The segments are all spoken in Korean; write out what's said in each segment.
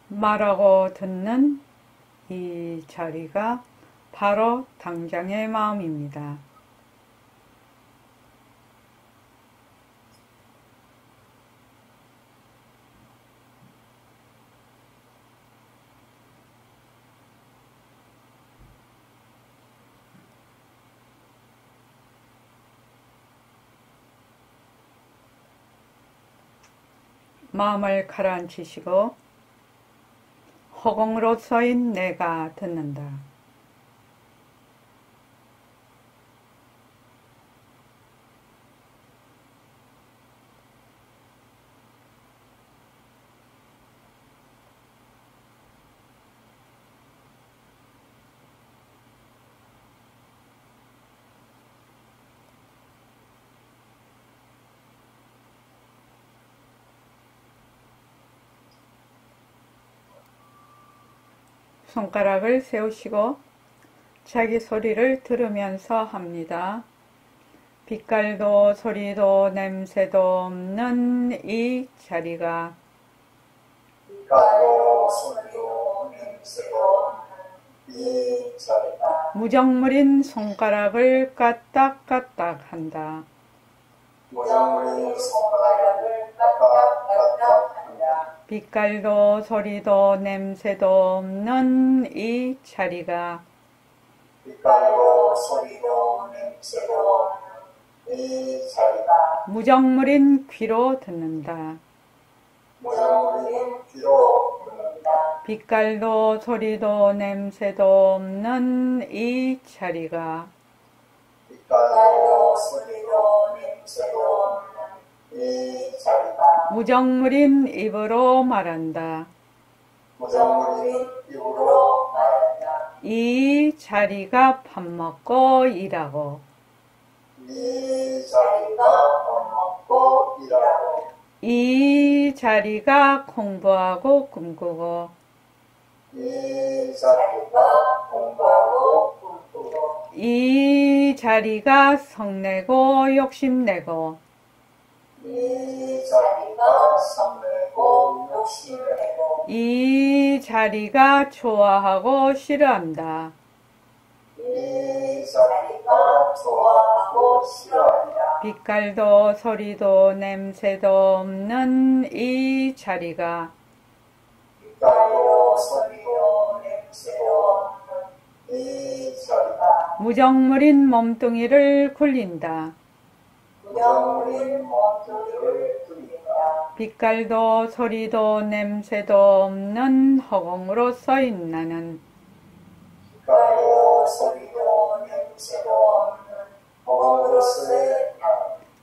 말하고 듣는 이 자리가 바로 당장의 마음입니다. 마음을 가라앉히시고 허공으로서인 내가 듣는다. 손가락을 세우시고 자기 소리를 들으면서 합니다. 빛깔도 소리도 냄새도 없는 이 자리가 무정물인 손가락을 까딱까딱 한다. 빛깔도 소리도 냄새도 없는 이 자리가 무정물인 귀로 듣는다. 빛깔도 소리도 냄새도 없는 이 자리가 무정물인 입으로 말한다. 이 자리가 밥 먹고 일하고 이 자리가 공부하고 꿈꾸고 이 자리가 성내고 욕심내고 이 자리가 좋아하고 싫어한다. 빛깔도 소리도 냄새도 없는 이 자리가 무정물인 몸뚱이를 굴린다. 빛깔도 소리도 냄새도 없는 허공으로 서인 나는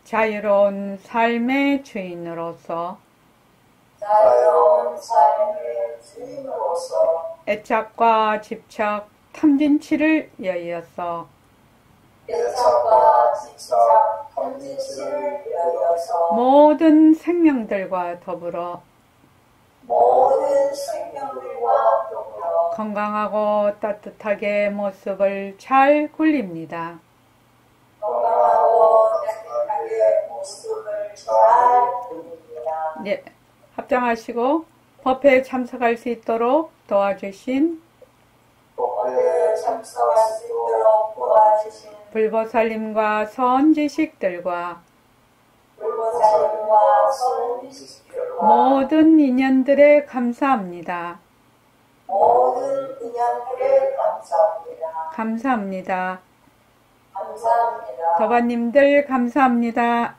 자유로운 삶의 주인으로서 애착과 집착, 탐진치를 여의어서 모든 생명들과 더불어 건강하고 따뜻하게 모습을 잘 굴립니다. 네, 합장하시고 법회에 참석할 수 있도록 도와주신 불보살님과 선지식들과 모든 인연들에 감사합니다. 감사합니다. 도반님들 감사합니다.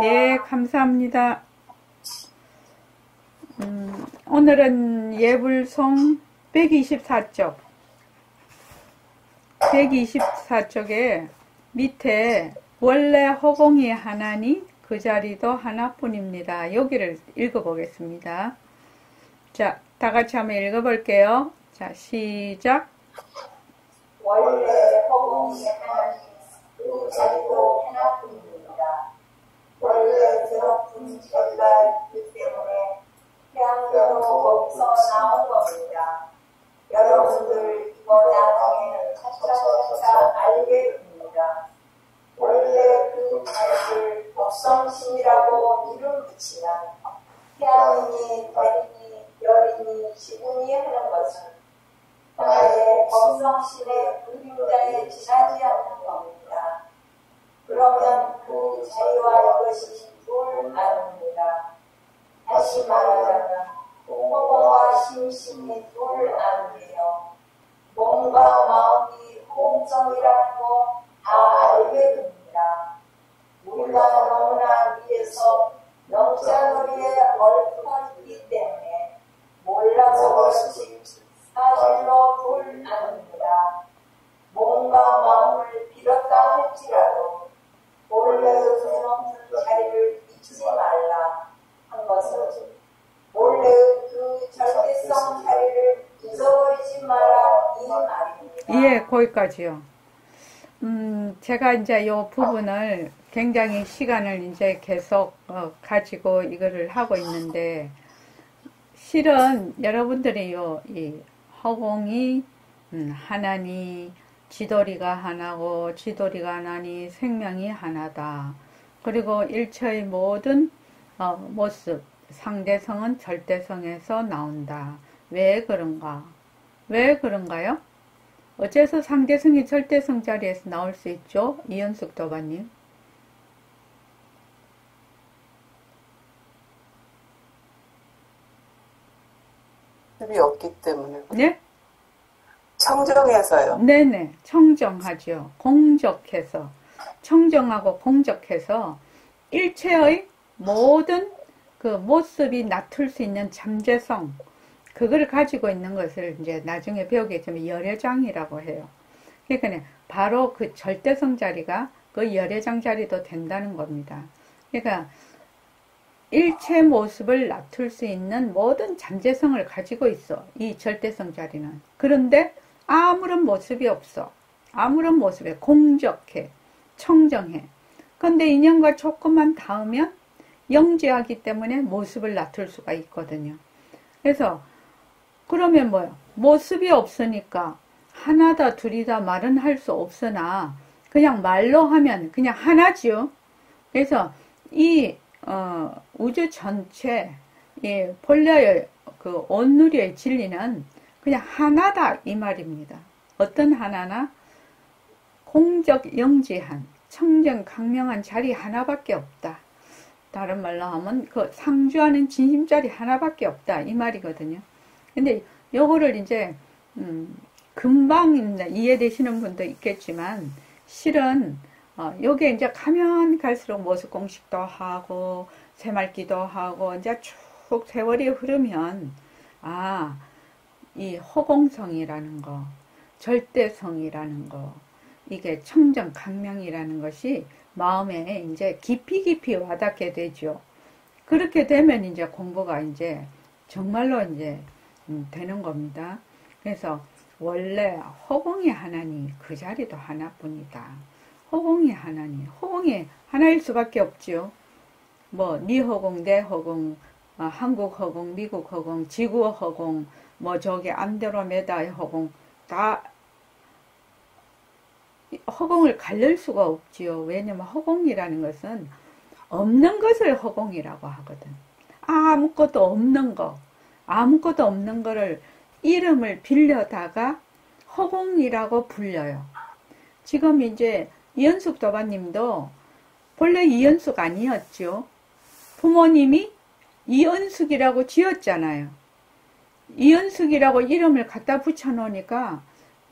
예, 감사합니다. 오늘은 예불송 124쪽 124쪽에 밑에 원래 허공이 하나니 그 자리도 하나뿐입니다. 여기를 읽어보겠습니다. 자, 다 같이 한번 읽어볼게요. 자, 시작. 원래 허공이 하나니 그 자리도 하나뿐입니다. 원래 드높은 자리가 있기 때문에 태양도 거기서 나온 겁니다. 여러분들 이거 나중에 차차차차 알게 됩니다. 원래 그 자리를 법성심이라고 이름 붙이면 태양이니 달이니 별이니 지구니 하는 것은 하나의 법성신의 그림자에 지나지 않는 겁니다. 그러면 그 자리와 이것이 둘아닙니다. 다시 말하자면 허공과 심신이 둘아니에요. 몸과 마음이 공성이라는 거 다 알게 됩니다. 우리가 너무나 위에서 영자놀이에 얼빠지기 때문에 몰라서 그렇지 사실로 둘아닙니다. 몸과 마음을 빌었다 할지라도 본래 그 자리를 잊지 말라 한 것은 본래 그 절대성 자리를 잊어버리지 마라 이 말입니다. 예, 거기까지요. 제가 이제 이 부분을 굉장히 시간을 이제 계속 가지고 이거를 하고 있는데, 실은 여러분들이 이 허공이 하나니, 지도리가 하나고, 지도리가 하나니, 생명이 하나다. 그리고 일체의 모든 모습, 상대성은 절대성에서 나온다. 왜 그런가? 왜 그런가요? 어째서 상대성이 절대성 자리에서 나올 수 있죠? 이현숙 도반님. 습이 없기 때문에. 네? 청정해서요. 네네. 청정하죠. 공적해서. 청정하고 공적해서 일체의 모든 그 모습이 나툴 수 있는 잠재성, 그걸 가지고 있는 것을 이제 나중에 배우겠지만 열애장이라고 해요. 그러니까 바로 그 절대성 자리가 그 열애장 자리도 된다는 겁니다. 그러니까 일체 모습을 나툴 수 있는 모든 잠재성을 가지고 있어. 이 절대성 자리는. 그런데 아무런 모습이 없어. 아무런 모습에 공적해. 청정해. 그런데 인연과 조건만 닿으면 영지하기 때문에 모습을 나툴 수가 있거든요. 그래서 그러면 뭐요? 모습이 없으니까 하나다 둘이다 말은 할 수 없으나 그냥 말로 하면 그냥 하나지요. 그래서 이 우주 전체 이 본래의 그 온누리의 진리는 그냥 하나다 이 말입니다. 어떤 하나나 공적 영지한 청정 강명한 자리 하나밖에 없다. 다른 말로 하면 그 상주하는 진심자리 하나밖에 없다 이 말이거든요. 근데 요거를 이제 금방 이해되시는 분도 있겠지만 실은 요게 이제 가면 갈수록 모습 공식도 하고 새말기도 하고 이제 쭉 세월이 흐르면 이 허공성이라는 거, 절대성이라는 거, 이게 청정 강명이라는 것이 마음에 이제 깊이 와닿게 되죠. 그렇게 되면 이제 공부가 이제 정말로 이제 되는 겁니다. 그래서 원래 허공이 하나니 그 자리도 하나뿐이다. 허공이 하나니 허공이 하나일 수밖에 없죠. 뭐 네 허공, 내 허공, 한국 허공, 미국 허공, 지구 허공, 뭐 저기 안드로메다의 허공 다 허공을 가릴 수가 없지요. 왜냐면 허공이라는 것은 없는 것을 허공이라고 하거든. 아무것도 없는 거, 아무것도 없는 거를 이름을 빌려다가 허공이라고 불려요. 지금 이제 이현숙 도반님도 본래 이현숙 아니었죠. 부모님이 이현숙이라고 지었잖아요. 이현숙이라고 이름을 갖다 붙여놓으니까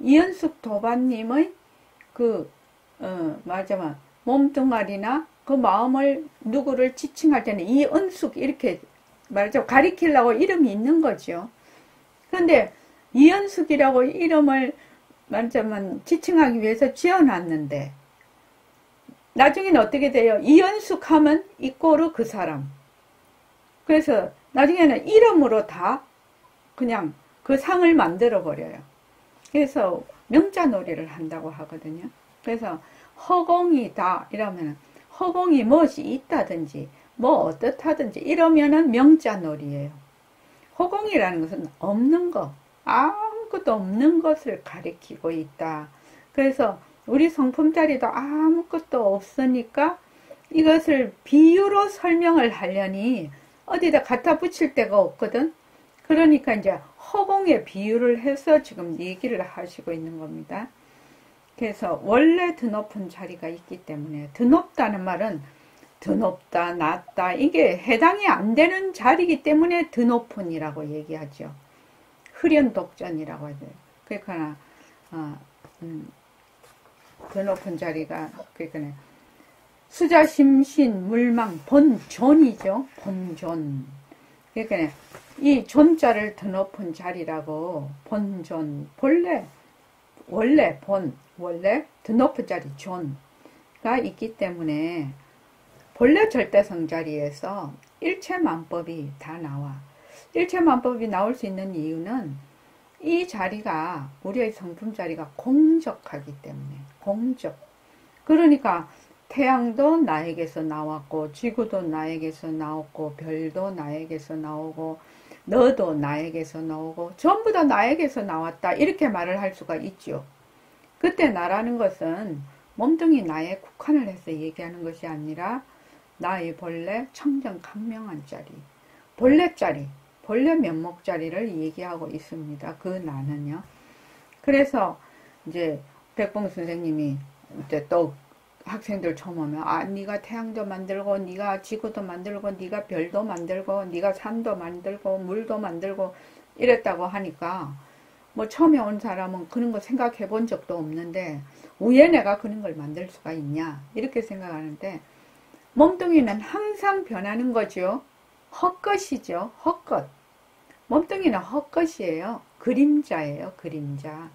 이현숙 도반님의 말하자면 몸뚱아리나 그 마음을 누구를 지칭할 때는 이은숙 이렇게 말하자면 가리키려고 이름이 있는 거죠. 그런데 이은숙이라고 이름을 말하자면 지칭하기 위해서 지어놨는데 나중에는 어떻게 돼요? 이은숙 하면 이꼬르 그 사람. 그래서 나중에는 이름으로 다 그냥 그 상을 만들어 버려요. 그래서 명자놀이를 한다고 하거든요. 그래서 허공이다 이러면 허공이 무엇이 있다든지 뭐 어떻다든지 이러면은 명자놀이예요. 허공이라는 것은 없는 것, 아무것도 없는 것을 가리키고 있다. 그래서 우리 성품자리도 아무것도 없으니까 이것을 비유로 설명을 하려니 어디다 갖다 붙일 데가 없거든. 그러니까 이제 허공에 비유를 해서 지금 얘기를 하시고 있는 겁니다. 그래서 원래 드높은 자리가 있기 때문에, 드높다는 말은 드높다, 낮다, 이게 해당이 안 되는 자리이기 때문에 드높은이라고 얘기하죠. 흐련독전이라고 하죠. 그러니까 드높은 자리가, 그러니까 수자심신 물망 본존이죠. 본존. 그러니까 이 존자를 드높은 자리라고, 본존, 원래 드높은 자리 존가 있기 때문에 본래 절대성 자리에서 일체만법이 다 나와. 일체만법이 나올 수 있는 이유는 이 자리가, 우리의 성품 자리가 공적하기 때문에, 공적. 그러니까 태양도 나에게서 나왔고, 지구도 나에게서 나왔고, 별도 나에게서 나오고, 너도 나에게서 나오고, 전부 다 나에게서 나왔다, 이렇게 말을 할 수가 있죠. 그때 나라는 것은 몸뚱이 나에 국한을 해서 얘기하는 것이 아니라 나의 본래 청정강명한 자리, 본래 자리, 본래 면목 자리를 얘기하고 있습니다. 그 나는요. 그래서 이제 백봉 선생님이 이제 또 학생들 처음 오면, 네가 태양도 만들고, 네가 지구도 만들고, 네가 별도 만들고, 네가 산도 만들고, 물도 만들고 이랬다고 하니까, 뭐 처음에 온 사람은 그런 거 생각해 본 적도 없는데 왜 내가 그런 걸 만들 수가 있냐, 이렇게 생각하는데, 몸뚱이는 항상 변하는 거죠. 헛것이죠. 헛것. 몸뚱이는 헛것이에요. 그림자예요. 그림자.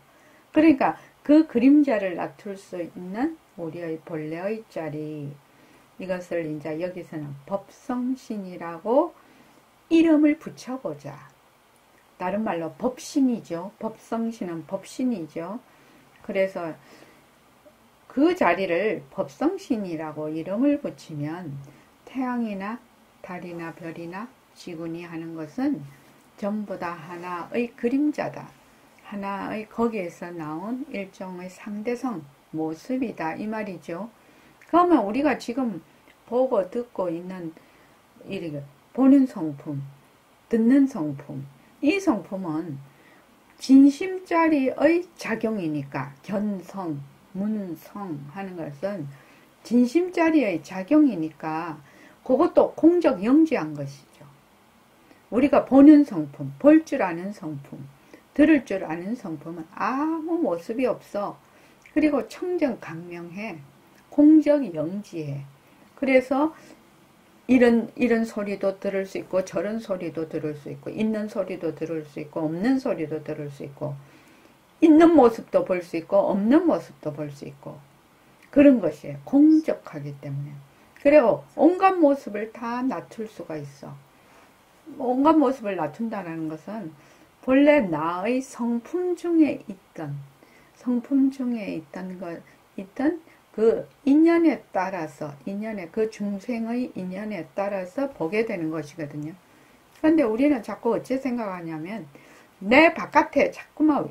그러니까 그 그림자를 낮출 수 있는 우리의 본래의 자리, 이것을 이제 여기서는 법성신이라고 이름을 붙여보자. 다른 말로 법신이죠. 법성신은 법신이죠. 그래서 그 자리를 법성신이라고 이름을 붙이면 태양이나 달이나 별이나 지구니 하는 것은 전부 다 하나의 그림자다. 하나의 거기에서 나온 일종의 상대성 모습이다, 이 말이죠. 그러면 우리가 지금 보고 듣고 있는 이렇게 보는 성품, 듣는 성품, 이 성품은 진심자리의 작용이니까, 견성, 문성 하는 것은 진심자리의 작용이니까 그것도 공적 영지한 것이죠. 우리가 보는 성품, 볼 줄 아는 성품, 들을 줄 아는 성품은 아무 모습이 없어. 그리고 청정강명해. 공적 영지해. 그래서 이런 소리도 들을 수 있고, 저런 소리도 들을 수 있고, 있는 소리도 들을 수 있고, 없는 소리도 들을 수 있고, 있는 모습도 볼 수 있고, 없는 모습도 볼 수 있고, 그런 것이에요. 공적하기 때문에. 그리고 온갖 모습을 다 낮출 수가 있어. 온갖 모습을 낮춘다는 것은 본래 나의 성품 중에 있던 그 인연에 따라서, 그 중생의 인연에 따라서 보게 되는 것이거든요. 그런데 우리는 자꾸 어째 생각하냐면, 내 바깥에 자꾸만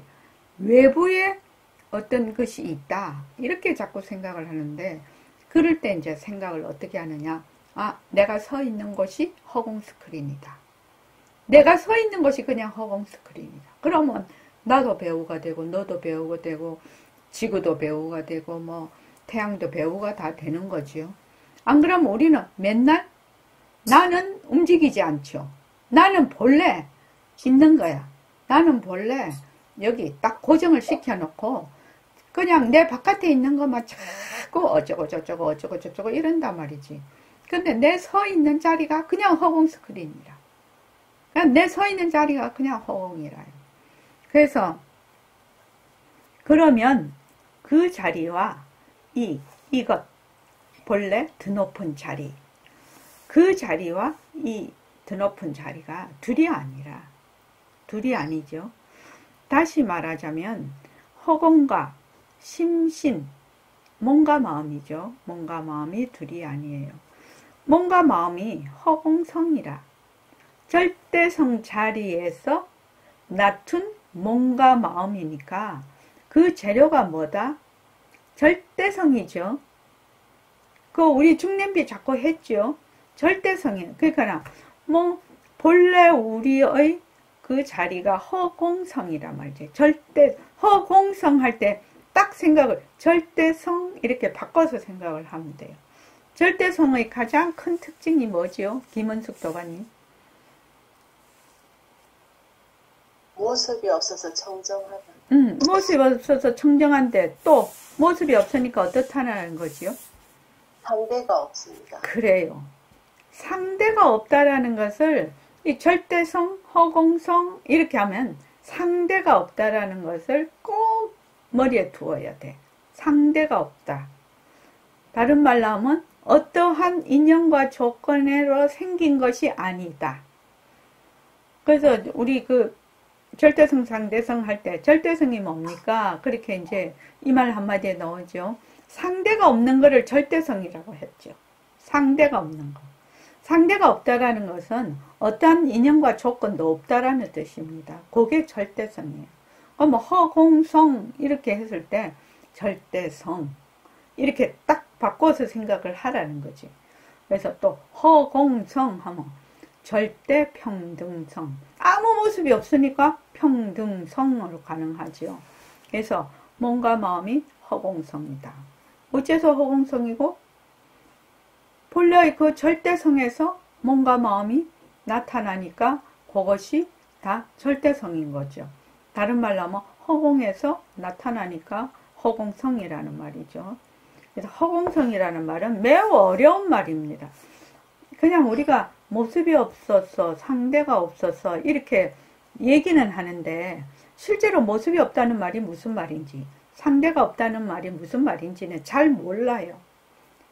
외부에 어떤 것이 있다, 이렇게 자꾸 생각을 하는데, 그럴 때 이제 생각을 어떻게 하느냐. 내가 서 있는 곳이 허공 스크린이다. 내가 서 있는 곳이 그냥 허공 스크린이다. 그러면 나도 배우가 되고, 너도 배우가 되고, 지구도 배우가 되고, 뭐 태양도 배우가 다 되는 거지요. 안 그러면 우리는 맨날 나는 움직이지 않죠. 나는 본래 있는 거야. 나는 본래 여기 딱 고정을 시켜놓고 그냥 내 바깥에 있는 것만 자꾸 어쩌고 저쩌고 이런단 말이지. 근데 내 서 있는 자리가 그냥 허공 스크린이라. 내 서 있는 자리가 그냥 허공이라요. 그래서 그러면 그 자리와 이것 본래 드높은 자리, 그 자리와 이 드높은 자리가 둘이 아니죠. 다시 말하자면 허공과 심신, 몸과 마음이죠. 몸과 마음이 둘이 아니에요. 몸과 마음이 허공성이라. 절대성 자리에서 낮춘 몸과 마음이니까 그 재료가 뭐다? 절대성이죠. 그 우리 중년비 자꾸 했죠. 절대성이에요. 그러니까 뭐 본래 우리의 그 자리가 허공성이란 말이지. 절대 허공성 할 때 딱 생각을 절대성 이렇게 바꿔서 생각을 하면 돼요. 절대성의 가장 큰 특징이 뭐지요? 김은숙 도반님. 모습이 없어서 청정하다. 모습이 없어서 청정한데 또 모습이 없으니까 어떻다는 거지요? 상대가 없습니다. 그래요. 상대가 없다라는 것을 이 절대성, 허공성 이렇게 하면 상대가 없다라는 것을 꼭 머리에 두어야 돼. 상대가 없다. 다른 말로 하면 어떠한 인연과 조건으로 생긴 것이 아니다. 그래서 우리 그 절대성, 상대성 할 때 절대성이 뭡니까? 그렇게 이제 이 말 한마디에 넣어죠. 상대가 없는 것을 절대성이라고 했죠. 상대가 없는 것. 상대가 없다라는 것은 어떠한 인연과 조건도 없다라는 뜻입니다. 그게 절대성이에요. 뭐 허공성 이렇게 했을 때 절대성 이렇게 딱 바꿔서 생각을 하라는 거지. 그래서 또 허공성 하면 절대평등성. 아무 모습이 없으니까 평등성으로 가능하죠. 그래서 몸과 마음이 허공성이다. 어째서 허공성이고? 본래의 그 절대성에서 몸과 마음이 나타나니까 그것이 다 절대성인 거죠. 다른 말로 하면 허공에서 나타나니까 허공성이라는 말이죠. 그래서 허공성이라는 말은 매우 어려운 말입니다. 그냥 우리가 모습이 없어서 상대가 없어서 이렇게 얘기는 하는데 실제로 모습이 없다는 말이 무슨 말인지 상대가 없다는 말이 무슨 말인지는 잘 몰라요.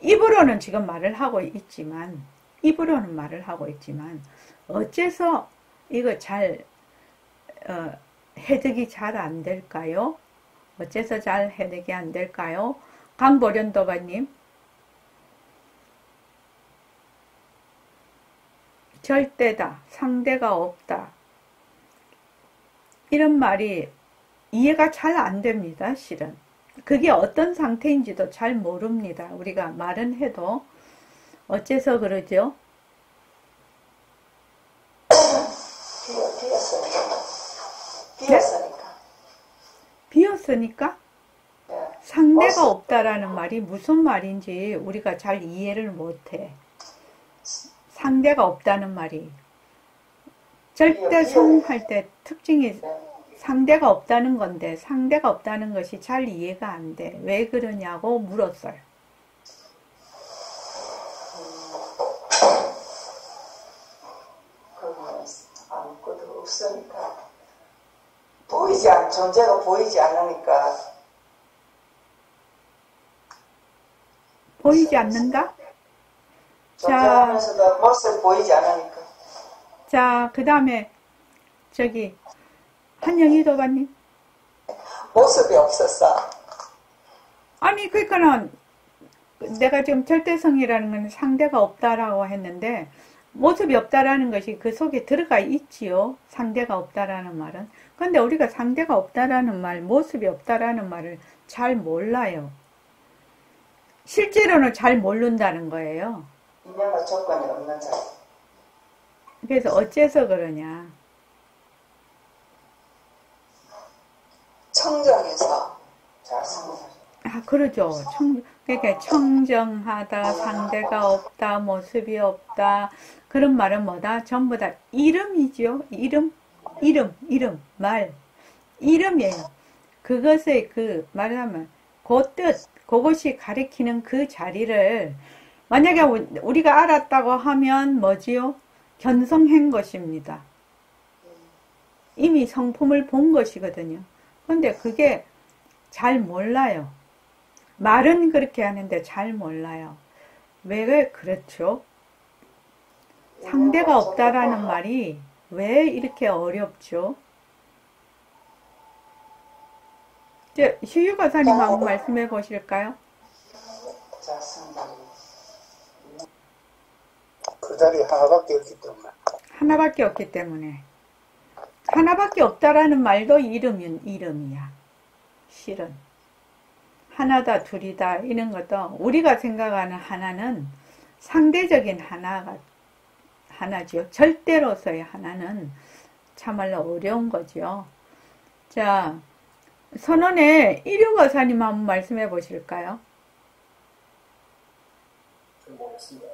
입으로는 지금 말을 하고 있지만 어째서 이거 잘 해석이 잘 안 될까요? 어째서 잘 해석이 안 될까요? 강보련도바님. 절대다, 상대가 없다. 이런 말이 이해가 잘 안 됩니다, 실은. 그게 어떤 상태인지도 잘 모릅니다. 우리가 말은 해도. 어째서 그러죠? 비었으니까? 상대가 없다라는 말이 무슨 말인지 우리가 잘 이해를 못해. 상대가 없다는 말이. 절대성 할 때 특징이 상대가 없다는 건데 상대가 없다는 것이 잘 이해가 안 돼. 왜 그러냐고 물었어요. 아무것도 없으니까 존재가 보이지 않으니까. 보이지 않는다? 존재하면서도 모습 보이지 않으니까. 자, 그 다음에 저기 한영희 도반님. 모습이 없었어. 아니 그러니까는 내가 지금 절대성이라는 건 상대가 없다라고 했는데 모습이 없다라는 것이 그 속에 들어가 있지요. 상대가 없다라는 말은. 그런데 우리가 상대가 없다라는 말, 모습이 없다라는 말을 잘 몰라요. 실제로는 잘 모른다는 거예요. 인연과 조건이 없는 자리. 그래서 어째서 그러냐. 청정해서 잘 사는 자리. 아, 그러죠. 그러니까 청정하다, 상대가 없다, 모습이 없다. 그런 말은 뭐다? 전부 다 이름이죠. 이름, 말. 이름이에요. 그것의 그, 말하면, 그 뜻, 그것이 가리키는 그 자리를, 만약에 우리가 알았다고 하면 뭐지요? 견성한 것입니다. 이미 성품을 본 것이거든요. 근데 그게 잘 몰라요. 말은 그렇게 하는데 잘 몰라요. 왜 그렇죠? 상대가 없다라는 말이 왜 이렇게 어렵죠? 이제 휴유 가사님 한번 말씀해 보실까요? 그 자리 하나밖에 없기 때문에. 하나밖에 없기 때문에. 하나밖에 없다라는 말도 이름이야. 실은. 하나다, 둘이다, 이런 것도 우리가 생각하는 하나는 상대적인 하나죠. 절대로서의 하나는 참말로 어려운 거죠. 자, 선원의 일유거사님 한번 말씀해 보실까요? 모르겠습니다.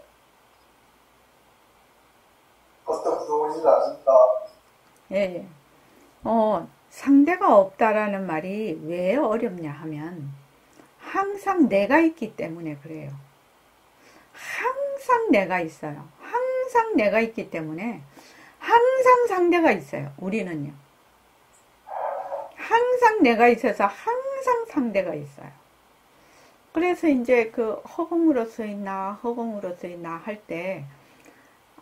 어떤 구동인지 아십니까? 예. 상대가 없다라는 말이 왜 어렵냐 하면 항상 내가 있기 때문에 그래요. 항상 내가 있어요. 항상 내가 있기 때문에 항상 상대가 있어요. 우리는요. 항상 내가 있어서 항상 상대가 있어요. 그래서 이제 그 허공으로서의 나, 허공으로서의 나 할 때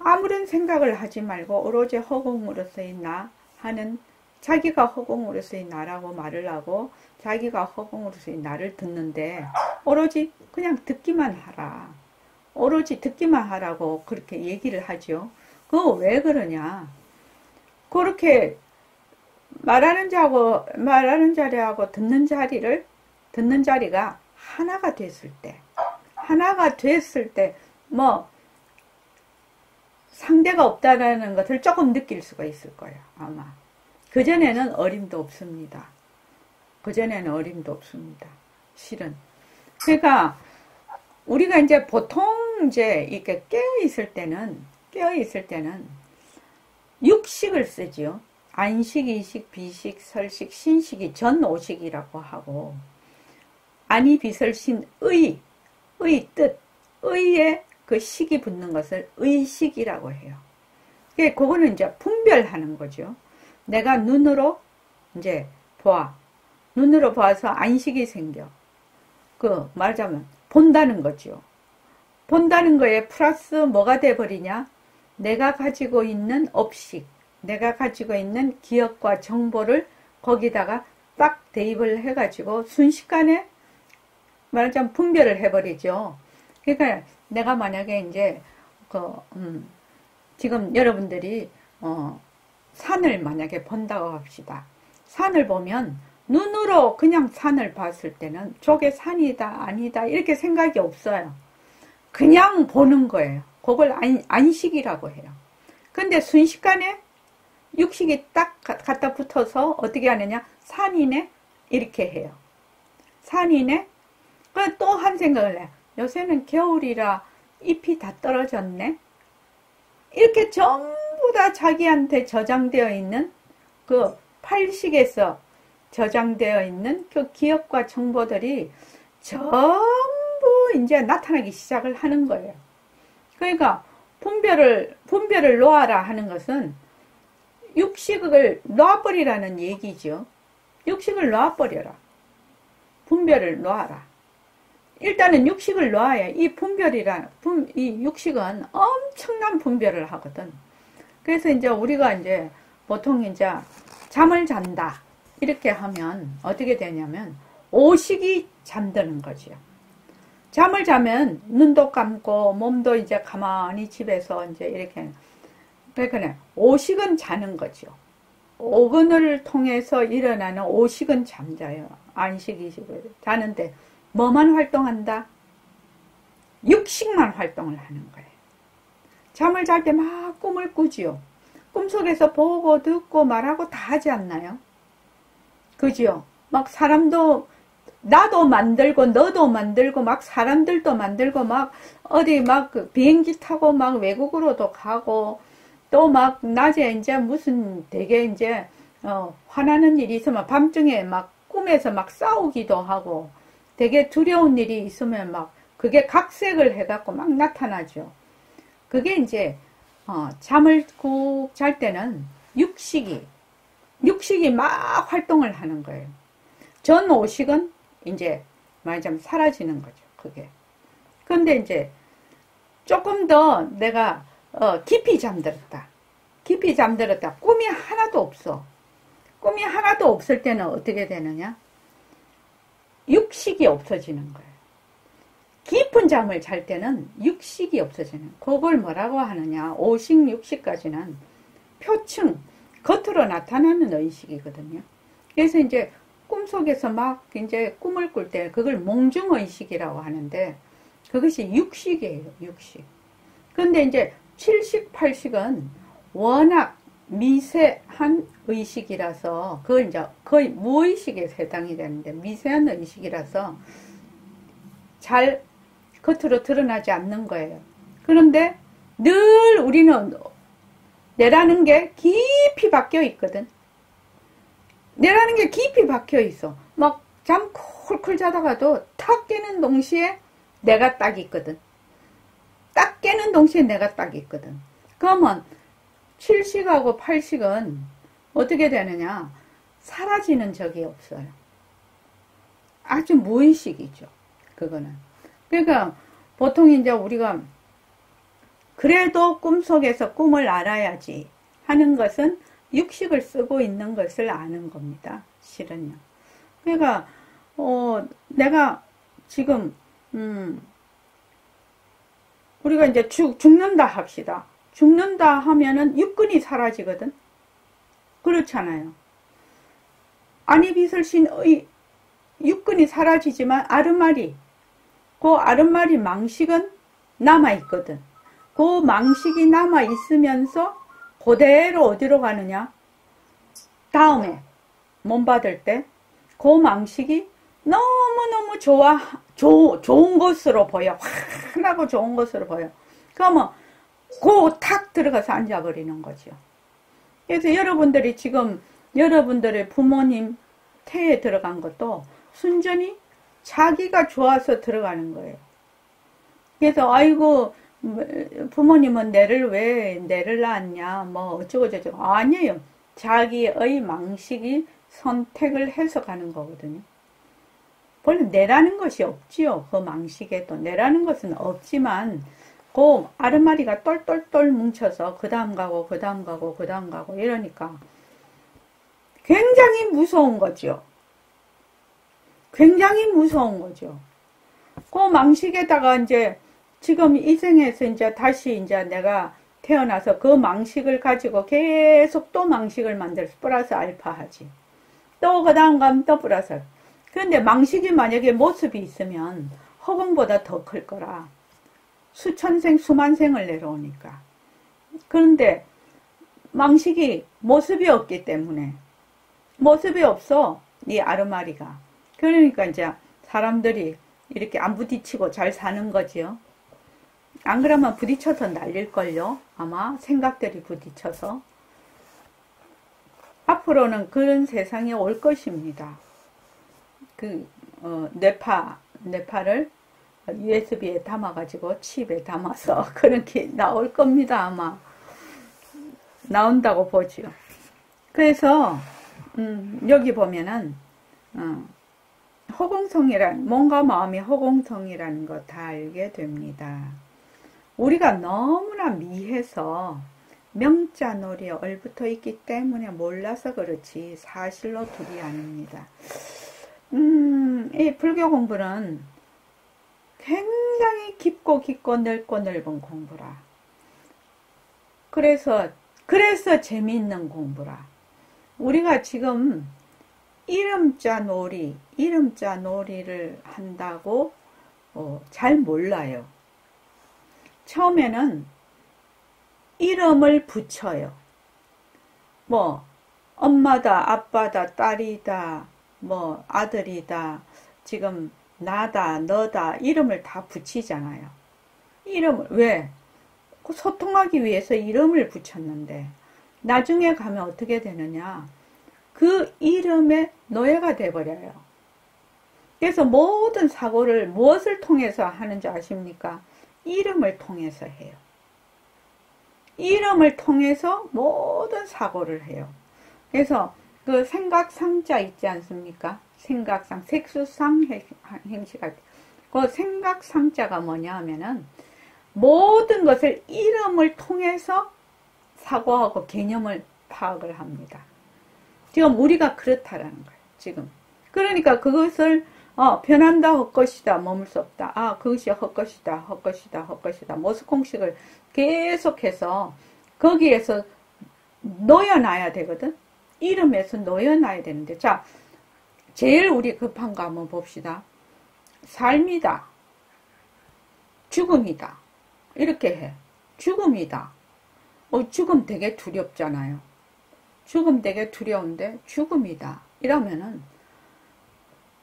아무런 생각을 하지 말고 오로지 허공으로서의 나 하는 자기가 허공으로서의 나라고 말을 하고 자기가 허공으로서의 나를 듣는데 오로지 그냥 듣기만 하라. 오로지 듣기만 하라고 그렇게 얘기를 하죠. 그거 왜 그러냐. 그렇게 말하는 자리하고 듣는 자리가 하나가 됐을 때, 상대가 없다라는 것을 조금 느낄 수가 있을 거예요, 아마. 그전에는 어림도 없습니다. 실은. 그러니까, 우리가 이제 보통 이제 이렇게 깨어있을 때는, 육식을 쓰지요. 안식, 이식, 비식, 설식, 신식이 전오식이라고 하고, 아니, 비설신, 의 뜻, 의에 그 식이 붙는 것을 의식이라고 해요. 그거는 이제 분별하는 거죠. 내가 눈으로 이제 눈으로 봐서 안식이 생겨. 말하자면, 본다는 거죠. 본다는 거에 플러스 뭐가 돼버리냐? 내가 가지고 있는 업식, 내가 가지고 있는 기억과 정보를 거기다가 딱 대입을 해가지고 순식간에 말하자면 분별을 해버리죠. 그러니까 내가 만약에 이제 지금 여러분들이 산을 만약에 본다고 합시다. 산을 보면 눈으로 그냥 산을 봤을 때는 저게 산이다 아니다 이렇게 생각이 없어요. 그냥 보는 거예요. 그걸 안식이라고 해요. 근데 순식간에 육식이 딱 갖다 붙어서 어떻게 하느냐? 산이네? 이렇게 해요. 산이네? 또 한 생각을 해요. 요새는 겨울이라 잎이 다 떨어졌네? 이렇게 전부 다 자기한테 저장되어 있는 그 팔식에서 저장되어 있는 그 기억과 정보들이 전부 이제 나타나기 시작을 하는 거예요. 그러니까 분별을 놓아라 하는 것은 육식을 놔버리라는 얘기죠. 육식을 놔버려라. 분별을 놓아라. 일단은 육식을 놔야 이 육식은 엄청난 분별을 하거든. 그래서 이제 우리가 이제 보통 이제 잠을 잔다. 이렇게 하면 어떻게 되냐면 오식이 잠드는 거지요. 잠을 자면 눈도 감고 몸도 이제 가만히 집에서 이제 이렇게 그러니까 오식은 자는 거죠. 오근을 통해서 일어나는 오식은 잠자요. 안식, 이식을 자는데 뭐만 활동한다? 육식만 활동을 하는 거예요. 잠을 잘 때 막 꿈을 꾸지요. 꿈속에서 보고 듣고 말하고 다 하지 않나요? 그지요? 막 사람도 나도 만들고 너도 만들고 막 사람들도 만들고 막 어디 막 비행기 타고 막 외국으로도 가고 또 막 낮에 이제 무슨 되게 이제 화나는 일이 있으면 밤중에 막 꿈에서 막 싸우기도 하고 되게 두려운 일이 있으면 막 그게 각색을 해갖고 막 나타나죠. 그게 이제 잠을 꾹 잘 때는 육식이 막 활동을 하는 거예요. 전 오식은 이제 말하자면 사라지는 거죠. 그게. 그런데 이제 조금 더 내가 깊이 잠들었다. 꿈이 하나도 없어. 꿈이 하나도 없을 때는 어떻게 되느냐? 육식이 없어지는 거예요. 깊은 잠을 잘 때는 육식이 없어지는 거예요. 그걸 뭐라고 하느냐? 오식, 육식까지는 표층, 겉으로 나타나는 의식이거든요. 그래서 이제 꿈속에서 막 이제 꿈을 꿀 때 그걸 몽중의식이라고 하는데 그것이 육식이에요. 육식. 그런데 이제 칠식, 팔식은 워낙 미세한 의식이라서, 그걸 이제 거의 무의식에 해당이 되는데, 미세한 의식이라서 잘 겉으로 드러나지 않는 거예요. 그런데 늘 우리는 내라는 게 깊이 박혀 있거든. 내라는 게 깊이 박혀 있어. 막 잠 쿨쿨 자다가도 탁 깨는 동시에 내가 딱 있거든. 딱 깨는 동시에 내가 딱 있거든. 그러면 7식하고 8식은 어떻게 되느냐? 사라지는 적이 없어요. 아주 무의식이죠. 그거는. 그러니까 보통 이제 우리가 그래도 꿈속에서 꿈을 알아야지 하는 것은 육식을 쓰고 있는 것을 아는 겁니다. 실은요. 그러니까 내가 지금 우리가 이제 죽는다 합시다. 죽는다 하면은 육근이 사라지거든. 그렇잖아요. 안이비설신의 육근이 사라지지만 아르마리, 그 아르마리 망식은 남아있거든. 그 망식이 남아있으면서 그대로 어디로 가느냐? 다음에 몸 받을 때 그 망식이 너무너무 좋은 것으로 보여. 환하고 좋은 것으로 보여. 그러면 탁 들어가서 앉아버리는 거죠. 그래서 여러분들이 지금 여러분들의 부모님 태에 들어간 것도 순전히 자기가 좋아서 들어가는 거예요. 그래서 아이고 부모님은 내를 낳았냐 뭐 어쩌고저쩌고 아니에요. 자기의 망식이 선택을 해서 가는 거거든요. 원래 내라는 것이 없지요. 그 망식에도 내라는 것은 없지만 그 아르마리가 똘똘똘 뭉쳐서 그 다음 가고 그 다음 가고 그 다음 가고 이러니까 굉장히 무서운 거죠. 굉장히 무서운 거죠. 그 망식에다가 이제 지금 이 생에서 이제 다시 이제 내가 태어나서 그 망식을 가지고 계속 또 망식을 만들어서 플러스 알파 하지. 또 그 다음 가면 또 플러스. 그런데 망식이 만약에 모습이 있으면 허공보다 더 클 거라. 수천생, 수만생을 내려오니까. 그런데 망식이 모습이 없기 때문에 모습이 없어. 이 아르마리가. 그러니까 이제 사람들이 이렇게 안 부딪히고 잘 사는 거지요. 안 그러면 부딪혀서 날릴걸요. 아마 생각들이 부딪혀서. 앞으로는 그런 세상이 올 것입니다. 뇌파를 USB에 담아가지고 칩에 담아서 그런 게 나올 겁니다. 아마. 나온다고 보죠. 그래서, 여기 보면은, 몸과 마음이 허공성이라는 거 다 알게 됩니다. 우리가 너무나 미해서 명자놀이에 얼붙어 있기 때문에 몰라서 그렇지 사실로 둘이 아닙니다. 이 불교 공부는 굉장히 깊고 넓고 넓은 공부라. 그래서 재미있는 공부라. 우리가 지금 이름자 놀이를 한다고 잘 몰라요. 처음에는 이름을 붙여요. 뭐 엄마다, 아빠다, 딸이다, 뭐 아들이다, 지금 나다, 너다 이름을 다 붙이잖아요. 이름을 왜? 소통하기 위해서 이름을 붙였는데 나중에 가면 어떻게 되느냐? 그 이름에 노예가 돼버려요. 그래서 모든 사고를 무엇을 통해서 하는지 아십니까? 이름을 통해서 해요. 이름을 통해서 모든 사고를 해요. 그래서 그 생각상자 있지 않습니까? 생각상, 색수상 행시가 그 생각상자가 뭐냐 하면은 모든 것을 이름을 통해서 사고하고 개념을 파악을 합니다. 지금 우리가 그렇다라는 거예요. 지금. 그러니까 그것을 변한다 헛것이다 머물 수 없다. 그것이 헛것이다 모스콩식을 계속해서 거기에서 놓여놔야 되거든. 이름에서 놓여놔야 되는데 자 제일 우리 급한 거 한번 봅시다. 삶이다 죽음이다 이렇게 해. 죽음이다. 죽음 되게 두렵잖아요. 죽음 되게 두려운데 죽음이다. 이러면은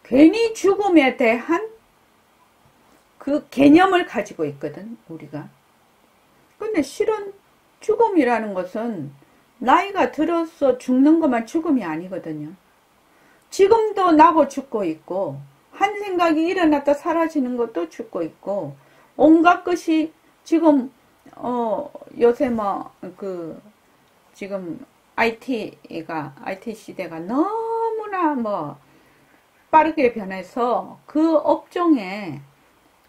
괜히 죽음에 대한 그 개념을 가지고 있거든, 우리가. 근데 실은 죽음이라는 것은 나이가 들어서 죽는 것만 죽음이 아니거든요. 지금도 나고 죽고 있고, 한 생각이 일어났다 사라지는 것도 죽고 있고, 온갖 것이 지금, 요새 지금 IT 시대가 너무나 빠르게 변해서 그 업종에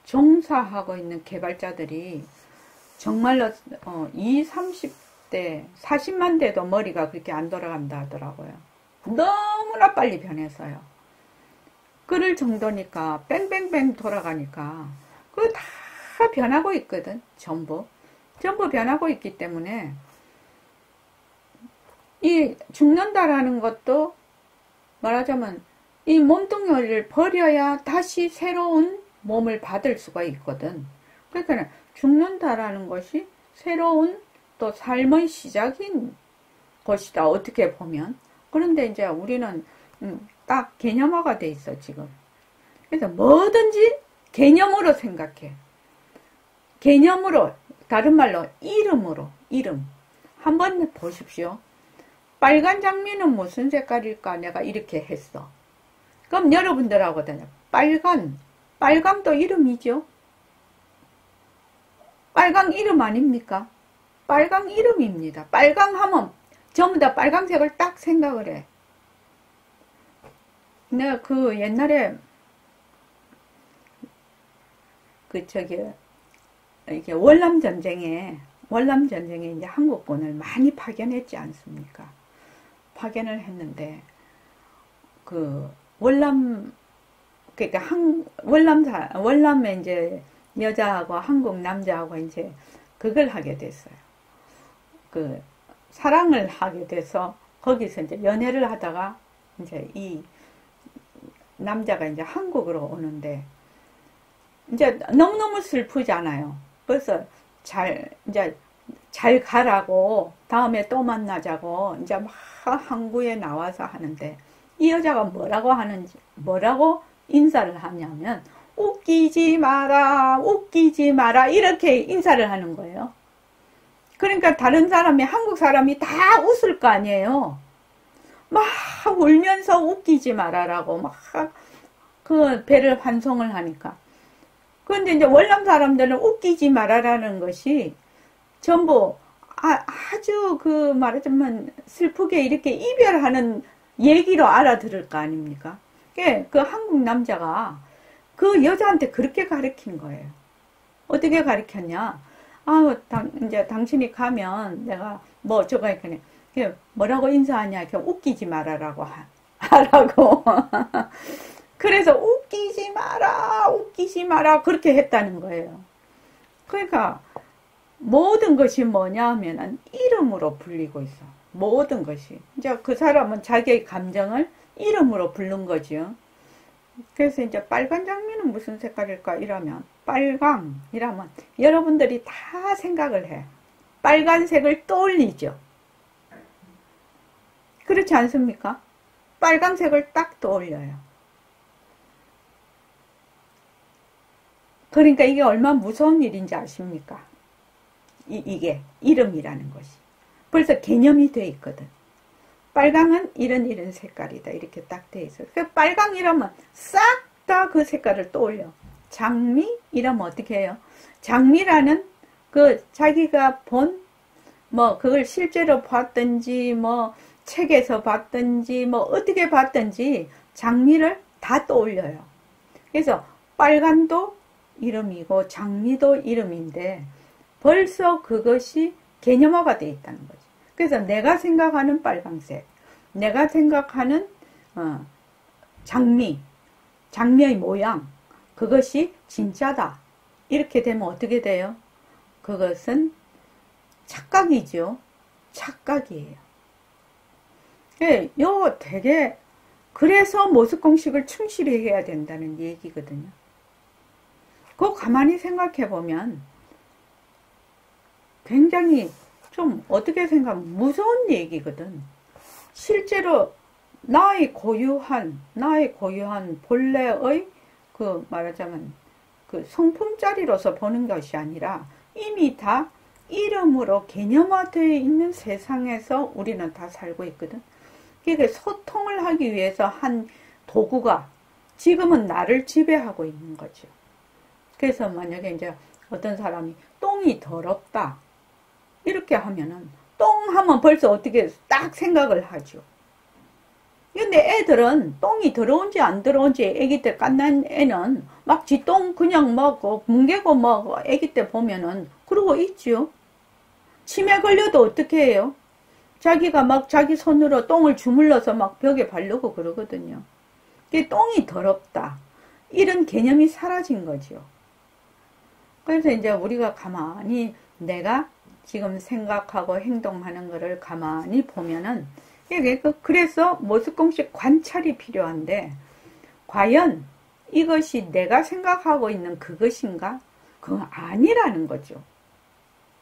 종사하고 있는 개발자들이 정말로 20, 30대, 40만 대도 머리가 그렇게 안 돌아간다 하더라고요. 너무나 빨리 변해서요. 그럴 정도니까 뺑뺑뺑 돌아가니까 그거 다 변하고 있거든. 전부 변하고 있기 때문에 이 죽는다라는 것도 말하자면 이 몸뚱이를 버려야 다시 새로운 몸을 받을 수가 있거든. 그러니까 죽는다라는 것이 새로운 또 삶의 시작인 것이다. 어떻게 보면. 그런데 이제 우리는 딱 개념화가 돼 있어, 지금. 그래서 뭐든지 개념으로 생각해. 개념으로, 다른 말로 이름으로, 이름. 한번 보십시오. 빨간 장미는 무슨 색깔일까? 내가 이렇게 했어. 그럼 여러분들하고 빨강도 이름이죠? 빨강 이름 아닙니까? 빨강 이름입니다. 빨강 하면 전부 다 빨강색을 딱 생각을 해. 내가 옛날에 이렇게 월남전쟁에 이제 한국군을 많이 파견했지 않습니까? 파견을 했는데, 그러니까 월남에 이제 여자하고 한국 남자하고 이제 그걸 하게 됐어요. 사랑을 하게 돼서 거기서 이제 연애를 하다가 이제 이 남자가 이제 한국으로 오는데 이제 너무너무 슬프잖아요. 그래서 이제 잘 가라고 다음에 또 만나자고 이제 막 항구에 나와서 하는데 이 여자가 뭐라고 인사를 하냐면 웃기지 마라 이렇게 인사를 하는 거예요. 그러니까 다른 사람이 한국 사람이 다 웃을 거 아니에요. 막 울면서 웃기지 마라라고 막 그 배를 환송을 하니까. 그런데 이제 월남 사람들은 웃기지 마라라는 것이 전부 아주 말하자면 슬프게 이렇게 이별하는 얘기로 알아들을 거 아닙니까? 그 한국 남자가 그 여자한테 그렇게 가르친 거예요. 어떻게 가르쳤냐? 이제 당신이 가면 내가 저거 있거든. 뭐라고 인사하냐? 웃기지 말아라고 하라고. 그래서 웃기지 마라 그렇게 했다는 거예요. 그러니까 모든 것이 뭐냐 하면은 이름으로 불리고 있어. 모든 것이. 이제 그 사람은 자기의 감정을 이름으로 부른 거죠. 그래서 이제 빨간 장미는 무슨 색깔일까? 이러면 빨강이라면 여러분들이 다 생각을 해. 빨간색을 떠올리죠. 그렇지 않습니까? 빨간색을 딱 떠올려요. 그러니까 이게 얼마나 무서운 일인지 아십니까? 이게 이름이라는 것이. 벌써 개념이 돼 있거든. 빨강은 이런 색깔이다. 이렇게 딱 돼 있어요. 그 빨강이라면 싹 다 그 색깔을 떠올려. 장미? 이러면 어떻게 해요? 장미라는 자기가 본, 그걸 실제로 봤든지, 책에서 봤든지, 어떻게 봤든지 장미를 다 떠올려요. 그래서 빨간도 이름이고 장미도 이름인데 벌써 그것이 개념화가 되어 있다는 거지. 그래서 내가 생각하는 빨강색, 내가 생각하는 장미의 모양, 그것이 진짜다. 이렇게 되면 어떻게 돼요? 그것은 착각이죠. 착각이에요. 되게 그래서 모습공식을 충실히 해야 된다는 얘기거든요. 그거 가만히 생각해 보면 굉장히 좀 어떻게 생각하면 무서운 얘기거든. 실제로 나의 고유한 본래의 그 말하자면 그 성품짜리로서 보는 것이 아니라 이미 다 이름으로 개념화되어 있는 세상에서 우리는 다 살고 있거든. 그러니까 소통을 하기 위해서 한 도구가 지금은 나를 지배하고 있는 거죠. 그래서 만약에 이제 어떤 사람이 똥이 더럽다 이렇게 하면은 똥 하면 벌써 어떻게 딱 생각을 하죠. 근데 애들은 똥이 더러운지 안 더러운지 애기 때 갓난 애는 막 지 똥 그냥 막 뭉개고 막 애기 때 보면은 그러고 있죠. 치매 걸려도 어떻게 해요? 자기가 막 자기 손으로 똥을 주물러서 막 벽에 바르고 그러거든요. 똥이 더럽다. 이런 개념이 사라진 거죠. 그래서 이제 우리가 가만히 내가 지금 생각하고 행동하는 것을 가만히 보면은 그래서 모습공식 관찰이 필요한데 과연 이것이 내가 생각하고 있는 그것인가? 그건 아니라는 거죠.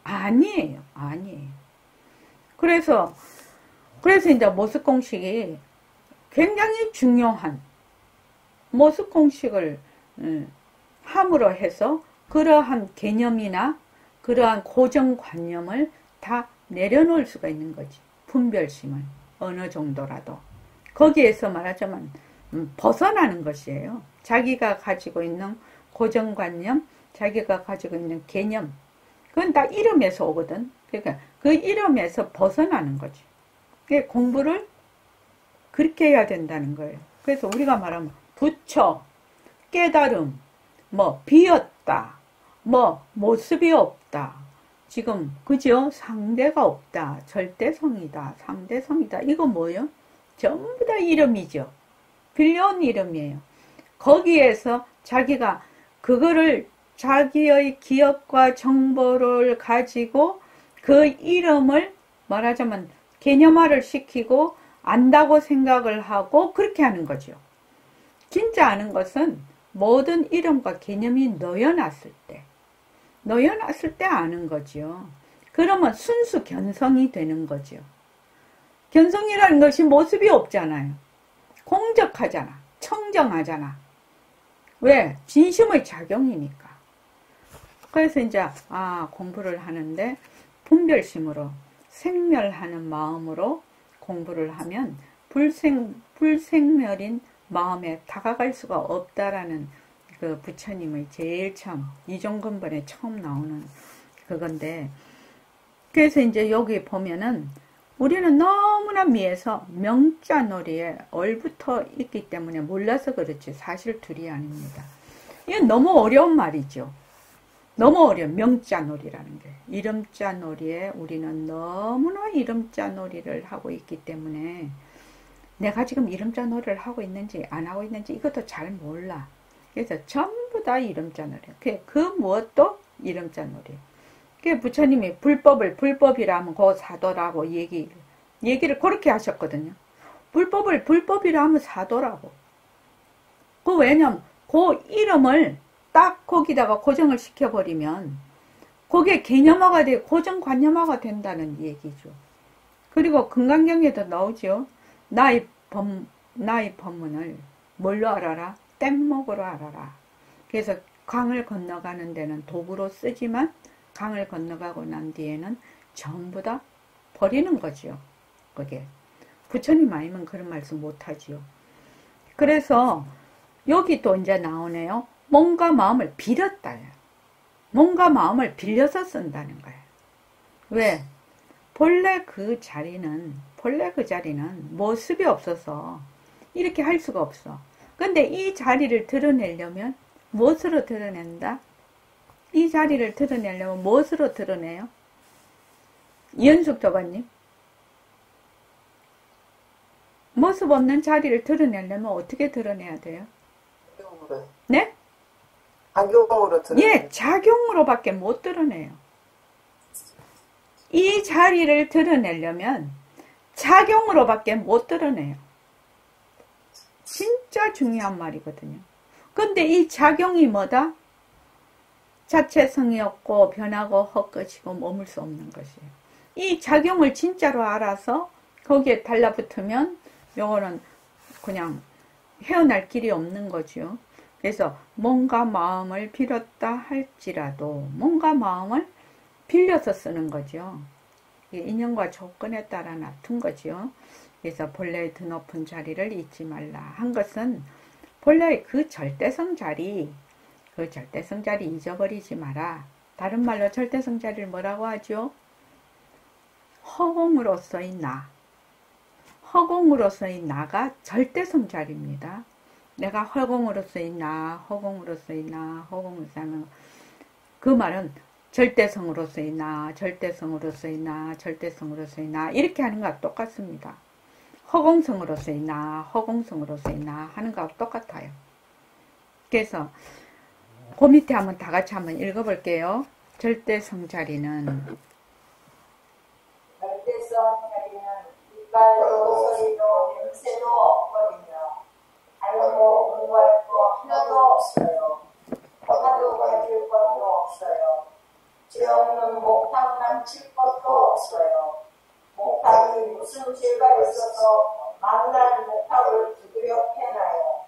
아니에요. 그래서 이제 모습공식이 굉장히 중요한 모습공식을 함으로 해서 그러한 개념이나 그러한 고정관념을 다 내려놓을 수가 있는 거지. 분별심을 어느 정도라도 거기에서 말하자면 벗어나는 것이에요. 자기가 가지고 있는 고정관념, 자기가 가지고 있는 개념, 그건 다 이름에서 오거든. 그러니까 그 이름에서 벗어나는 거지. 공부를 그렇게 해야 된다는 거예요. 그래서 우리가 말하면 부처, 깨달음, 뭐 비었다, 뭐 모습이 없다. 지금 그죠? 상대가 없다. 절대성이다. 상대성이다. 이거 뭐예요? 전부 다 이름이죠. 빌려온 이름이에요. 거기에서 자기가 그거를 자기의 기억과 정보를 가지고 그 이름을 말하자면 개념화를 시키고 안다고 생각을 하고 그렇게 하는 거죠. 진짜 아는 것은 모든 이름과 개념이 놓여놨을 때 아는 거죠. 그러면 순수 견성이 되는 거죠. 견성이라는 것이 모습이 없잖아요. 공적하잖아. 청정하잖아. 왜? 진심의 작용이니까. 그래서 이제 공부를 하는데 분별심으로 생멸하는 마음으로 공부를 하면 불생멸인 마음에 다가갈 수가 없다라는 그 부처님의 제일 처음 이종근본에 처음 나오는 그건데, 그래서 이제 여기 보면은 우리는 너무나 미해서 명자놀이에 얼붙어 있기 때문에 몰라서 그렇지 사실 둘이 아닙니다. 이건 너무 어려운 말이죠. 너무 어려워. 명자놀이라는 게. 이름자놀이에 우리는 너무나 이름자놀이를 하고 있기 때문에 내가 지금 이름자놀이를 하고 있는지 안 하고 있는지 이것도 잘 몰라. 그래서 전부 다 이름자놀이. 그 무엇도 이름자놀이. 그 부처님이 불법이라 하면 그 사도라고 얘기를 그렇게 하셨거든요. 불법을 불법이라 하면 사도라고. 왜냐면 그 이름을 딱 거기다가 고정을 시켜버리면 그게 개념화가 되고 고정관념화가 된다는 얘기죠. 그리고 금강경에도 나오죠. 나의 법문을 뭘로 알아라? 뗏목으로 알아라. 그래서 강을 건너가는 데는 도구로 쓰지만 강을 건너가고 난 뒤에는 전부 다 버리는 거죠. 그게. 부처님 아니면 그런 말씀 못하지요. 그래서 여기 또 이제 나오네요. 몸과 마음을 빌었다. 몸과 마음을 빌려서 쓴다는 거예요. 왜? 본래 그 자리는 모습이 없어서 이렇게 할 수가 없어. 근데 이 자리를 드러내려면 무엇으로 드러낸다? 이 자리를 드러내려면 무엇으로 드러내요? 이현숙 도반님. 모습 없는 자리를 드러내려면 어떻게 드러내야 돼요? 작용으로. 네? 작용으로 드러내. 예, 작용으로밖에 못 드러내요. 이 자리를 드러내려면 작용으로밖에 못 드러내요. 진짜 중요한 말이거든요. 근데 이 작용이 뭐다? 자체성이 없고 변하고 헛것이고 머물 수 없는 것이에요. 이 작용을 진짜로 알아서 거기에 달라붙으면 요거는 그냥 헤어날 길이 없는 거죠. 그래서 뭔가 마음을 빌었다 할지라도 뭔가 마음을 빌려서 쓰는 거죠. 인연과 조건에 따라 놔둔 거죠. 그래서 본래의 드높은 자리를 잊지 말라 한 것은 본래의 그 절대성 자리, 그 절대성 자리 잊어버리지 마라. 다른 말로 절대성 자리를 뭐라고 하죠? 허공으로서의 나. 허공으로서의 나가 절대성 자리입니다. 내가 허공으로서의 나, 허공으로서의 나, 허공으로서의 나. 그 말은 절대성으로서의 나, 절대성으로서의 나, 절대성으로서의 나 이렇게 하는 거와 똑같습니다. 허공성으로서의 나, 허공성으로서의 나 하는 거하고 똑같아요. 그래서 그 밑에 한번 다 같이 한번 읽어볼게요. 절대성 자리는 이빨도 소리도 냄새도 없거든요. 알고 공부할 거 하나도 없어요. 하나도 가질 것도 없어요. 죄없는 목탁만 칠 것도 없어요. 목탁이 무슨 죄가 있어서 만난 목탁을 두드려 패나요.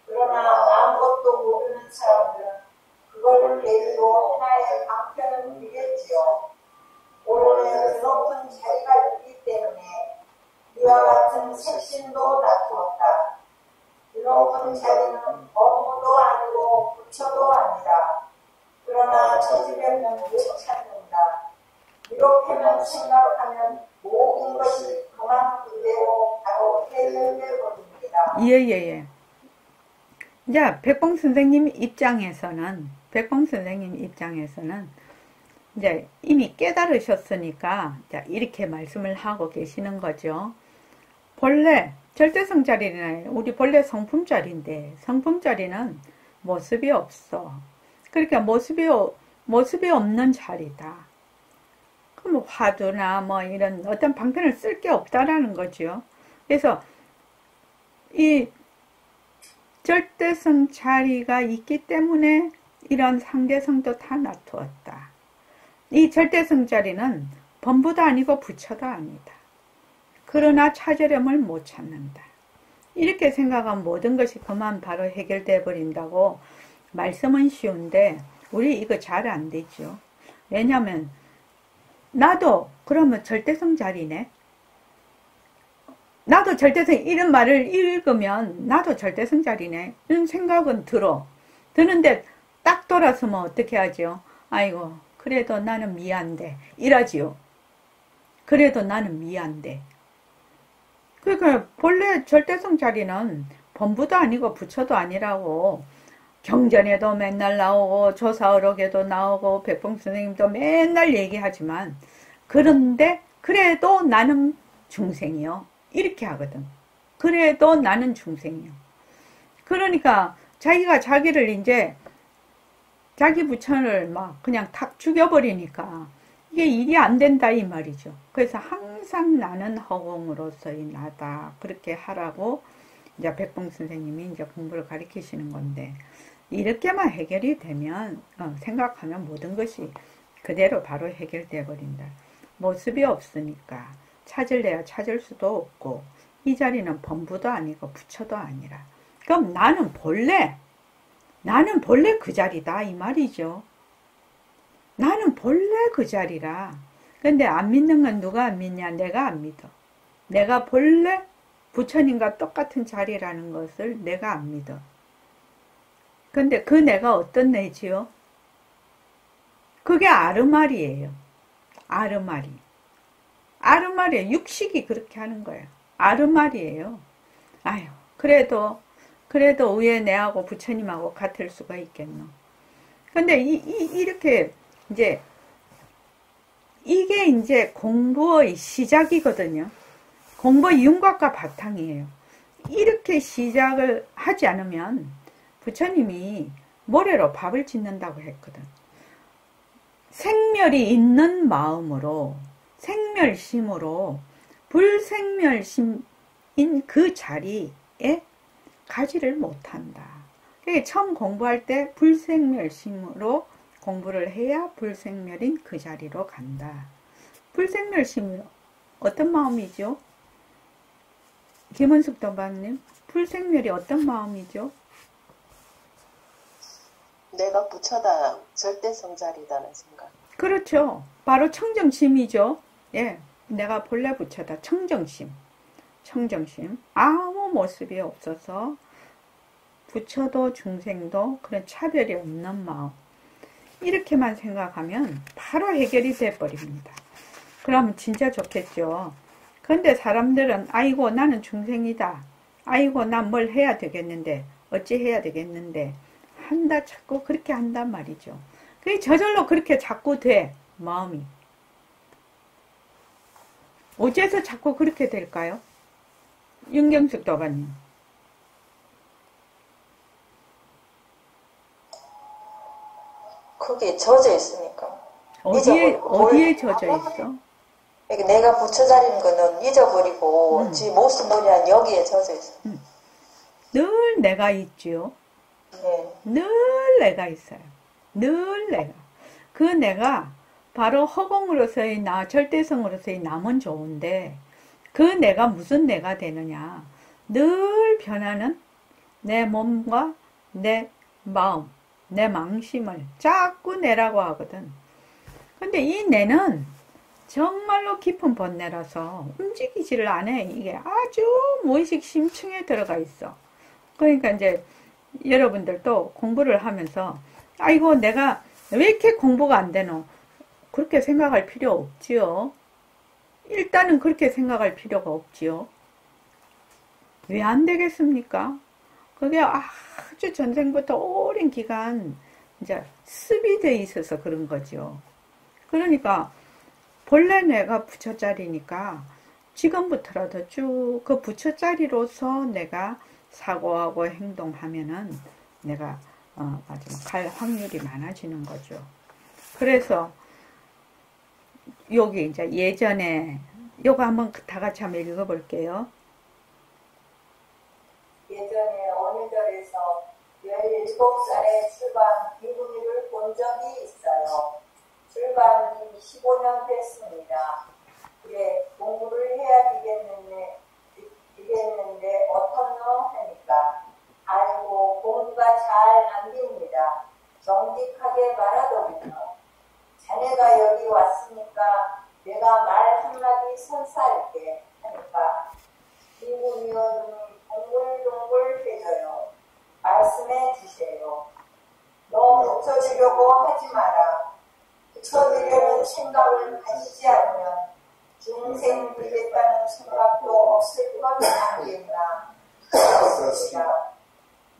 그러나 아무것도 모르는 사람들은 그걸 계기로 하나의 방편을 누리겠지요. 오늘은 높은 자리가 있기 때문에 이와 같은 색신도 놔두었다. 높은 자리는 어부도 아니고 부처도 아니다. 그러나 저지면 못 찾는다. 이렇게만 생각하면 모든 것이 그만 그대로 바로 해결돼 버립니다. 예예예. 자, 백봉 선생님 입장에서는 이제 이미 깨달으셨으니까 자, 이렇게 말씀을 하고 계시는 거죠. 본래 절대성 자리는 우리 본래 성품 자리인데 성품 자리는 모습이 없어. 그러니까 모습이 없는 자리다. 그럼 화두나 뭐 이런 어떤 방편을 쓸 게 없다라는 거죠. 그래서 이 절대성 자리가 있기 때문에 이런 상대성도 다 놔두었다. 이 절대성 자리는 범부도 아니고 부처도 아니다. 그러나 찾으려면 못 찾는다. 이렇게 생각하면 모든 것이 그만 바로 해결돼 버린다고 말씀은 쉬운데 우리 이거 잘 안 되죠. 왜냐하면 나도 그러면 절대성 자리네. 나도 절대성 이런 말을 읽으면 나도 절대성 자리네. 이런 생각은 드는데 딱 돌아서면 어떻게 하죠? 아이고 그래도 나는 미안돼 이러지요. 그래도 나는 미안돼. 그러니까 본래 절대성 자리는 범부도 아니고 부처도 아니라고 경전에도 맨날 나오고 조사어록에도 나오고 백봉 선생님도 맨날 얘기하지만 그런데 그래도 나는 중생이요. 이렇게 하거든. 그래도 나는 중생이요. 그러니까 자기가 자기를 이제 자기 부처를 막 그냥 탁 죽여버리니까 이게 일이 안 된다 이 말이죠. 그래서 항상 나는 허공으로서의 나다. 그렇게 하라고 이제 백봉 선생님이 이제 공부를 가르치시는 건데 이렇게만 해결이 되면 생각하면 모든 것이 그대로 바로 해결되어 버린다. 모습이 없으니까 찾을래야 찾을 수도 없고 이 자리는 범부도 아니고 부처도 아니라 그럼 나는 본래 그 자리다 이 말이죠. 나는 본래 그 자리라. 근데 안 믿는 건 누가 안 믿냐? 내가 안 믿어. 내가 본래 부처님과 똑같은 자리라는 것을 내가 안 믿어. 근데 그 내가 어떤 내지요? 그게 아르말이에요. 아르말이에요. 육식이 그렇게 하는 거예요. 아르말이에요. 아유, 그래도 왜 내하고 부처님하고 같을 수가 있겠노. 근데 이렇게 이제 이게 이제 공부의 시작이거든요. 공부의 윤곽과 바탕이에요. 이렇게 시작을 하지 않으면 부처님이 모래로 밥을 짓는다고 했거든. 생멸이 있는 마음으로 생멸심으로 불생멸심인 그 자리에 가지를 못한다. 처음 공부할 때 불생멸심으로 공부를 해야 불생멸인 그 자리로 간다. 불생멸심은 어떤 마음이죠? 김은숙 도반님, 불생멸이 어떤 마음이죠? 내가 부처다, 절대성자리다는 생각. 그렇죠. 바로 청정심이죠. 예, 내가 본래 부처다. 청정심. 청정심. 아무 모습이 없어서 부처도 중생도 그런 차별이 없는 마음. 이렇게만 생각하면 바로 해결이 돼버립니다. 그럼 진짜 좋겠죠. 근데 사람들은 아이고 나는 중생이다. 아이고 난 뭘 해야 되겠는데 어찌 해야 되겠는데 한다 자꾸 그렇게 한단 말이죠. 그게 저절로 그렇게 자꾸 돼. 마음이. 어째서 자꾸 그렇게 될까요? 윤경숙 도반님. 그게 젖어 있으니까. 어디에 젖어 있어? 내가 부처자리는 거는 잊어버리고 지 모습 모양 여기에 젖어 있어. 늘 내가 있지요. 네. 늘 내가 있어요. 늘 내가. 그 내가 바로 허공으로서의 나, 절대성으로서의 남은 좋은데 그 내가 무슨 내가 되느냐. 늘 변하는 내 몸과 내 마음, 내 망심을 자꾸 내라고 하거든. 근데 이 내는 정말로 깊은 번뇌라서 움직이지를 않아. 이게 아주 무의식 심층에 들어가 있어. 그러니까 이제 여러분들도 공부를 하면서 아이고 내가 왜 이렇게 공부가 안 되노? 그렇게 생각할 필요 없지요. 일단은 그렇게 생각할 필요가 없지요. 왜 안 되겠습니까? 그게 아주 전생부터 오랜 기간 이제 습이 돼 있어서 그런 거죠. 그러니까 본래 내가 부처자리니까 지금부터라도 쭉 그 부처자리로서 내가 사고하고 행동하면은 내가 마지막 갈 확률이 많아지는 거죠. 그래서 여기 이제 예전에 요거 한번 다 같이 한번 읽어볼게요. 예전에 어느 절에서 17살에 출반 비구니를 본 적이 있어요. 출반이 15년 됐습니다. 그래 공부를 해야 되겠는데 어떻노 하니까 아이고 공부가 잘 안 됩니다. 정직하게 말하더군요. 자네가 여기 왔으니까 내가 말 한마디 선사할게 하니까 비구니어 눈이 동글동글 해져요. 말씀해 주세요. 너 붙여주려고 하지 마라. 붙여주려는 생각을 가지지 않으면 중생 되겠다는 생각도 없을 건 아니겠나.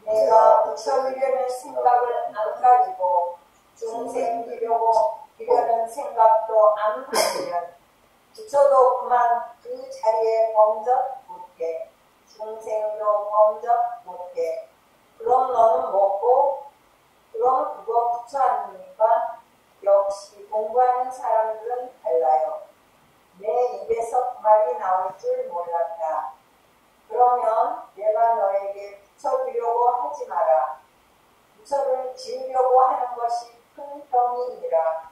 내가 붙여주려는 생각을 안 가지고 중생 되려는 생각도 안 가지면 붙여도 그만 그 자리에 범접 못해. 중생도 범접 못해. 그럼 너는 뭐고? 그럼 그거 붙여 아닙니까? 역시 공부하는 사람들은 달라요. 내 입에서 그 말이 나올 줄 몰랐다. 그러면 내가 너에게 붙여주려고 하지 마라. 붙여를 지으려고 하는 것이 큰 병이니라.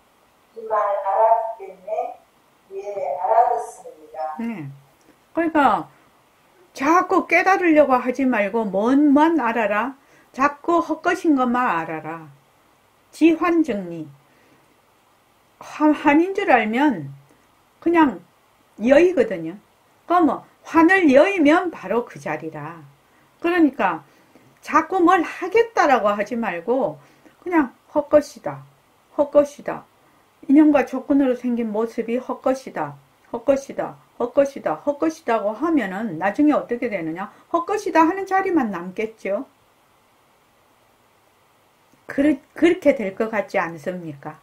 이 말 알아듣겠네? 예, 알아듣습니다. 그러니까 자꾸 깨달으려고 하지 말고 뭔만 알아라. 자꾸 헛것인 것만 알아라. 지환정리. 환인 줄 알면 그냥 여의거든요. 그러면 환을 여의면 바로 그 자리라. 그러니까 자꾸 뭘 하겠다라고 하지 말고 그냥 헛것이다. 헛것이다. 인연과 조건으로 생긴 모습이 헛것이다. 헛것이다. 헛것이다. 헛것이다고 하면은 나중에 어떻게 되느냐? 헛것이다 하는 자리만 남겠죠. 그렇게 될 것 같지 않습니까?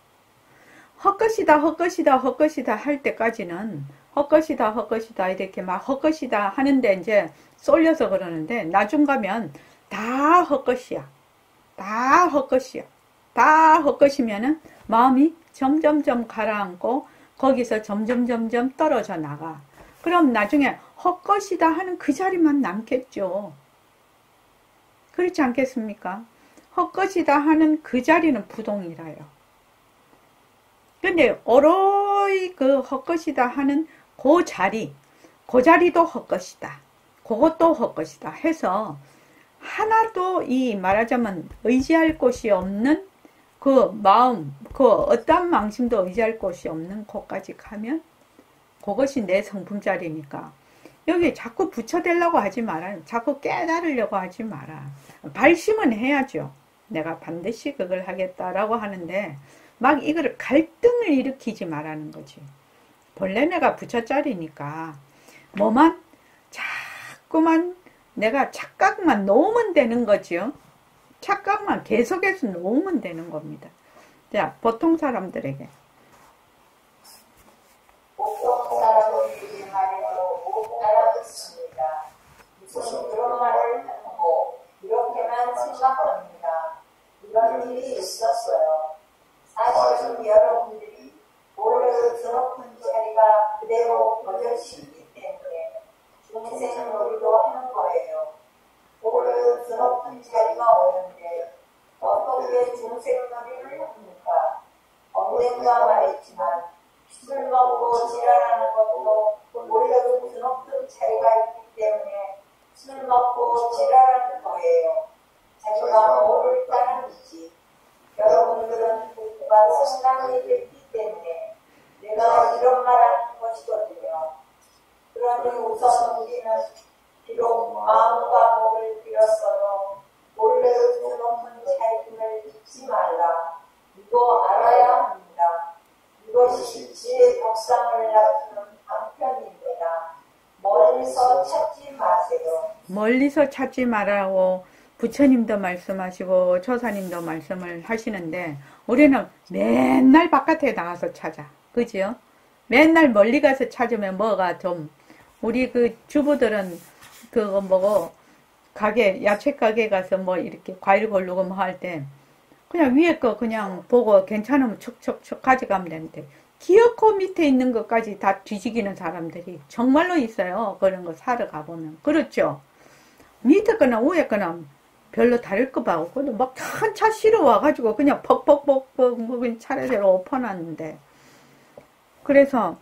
헛것이다, 헛것이다, 헛것이다 할 때까지는 헛것이다, 헛것이다 이렇게 막 헛것이다 하는데 이제 쏠려서 그러는데 나중 가면 다 헛것이야. 다 헛것이야. 다 헛것이면은 마음이 점점점 가라앉고 거기서 점점점점 떨어져 나가. 그럼 나중에 헛것이다 하는 그 자리만 남겠죠. 그렇지 않겠습니까? 헛것이다 하는 그 자리는 부동이라요. 근데 오로이 그 헛것이다 하는 그 자리도 헛것이다. 그것도 헛것이다 해서 하나도 이 말하자면 의지할 곳이 없는 그 마음, 그 어떠한 망심도 의지할 곳이 없는 곳까지 가면 그것이 내 성품 자리니까 여기 자꾸 붙여대려고 하지 마라. 자꾸 깨달으려고 하지 마라. 발심은 해야죠. 내가 반드시 그걸 하겠다라고 하는데 막 이거를 갈등을 일으키지 말라는 거지. 본래 내가 부처짜리니까 뭐만 자꾸만 내가 착각만 놓으면 되는 거죠. 착각만 계속해서 놓으면 되는 겁니다. 자, 보통 사람들에게 보통 사람은 이 말에도 못 알아듣습니다. 무슨 그런 말을 하고 이렇게만 생각합니다. 이런 일이 있었어요. 사실은 여러분들이 원래 드높은 자리가 그대로 버젓이 있기 때문에 중생 놀이도 하는 거예요. 원래 드높은 자리가 오는데 어떻게 중생 놀이를 합니까? 언젠가 말했지만 술 먹고 지랄하는 것도 원래도 드높은 자리가 있기 때문에 술 먹고 지랄하는 거예요. 자기가 모를 따름이지. 여러분들은 공부가 상당히 됐기 때문에 내가 이런 말 하는 것이거든요. 그러니 우선 우리는 비록 마음과 몸을 빌었어도 원래 드높은 자리를 잊지 말라. 이거 알아야 합니다. 이것이 지혜 덕상을 나타내는 방편입니다. 멀리서 찾지 마세요. 멀리서 찾지 말라고 부처님도 말씀하시고 조사님도 말씀을 하시는데 우리는 맨날 바깥에 나가서 찾아. 그죠? 맨날 멀리 가서 찾으면 뭐가 좀 우리 그 주부들은 그거 뭐고 가게 야채 가게 가서 뭐 이렇게 과일 고르고 뭐 할 때 그냥 위에 거 그냥 보고 괜찮으면 척척척 가져가면 되는데 기어코 밑에 있는 것까지 다 뒤지기는 사람들이 정말로 있어요. 그런 거 사러 가보면. 그렇죠? 밑에 거나 위에 거나 별로 다를 거 봐. 근데 막 큰 차 실어 와가지고 그냥 벅벅벅벅 뭐 그냥 차례대로 엎어놨는데. 그래서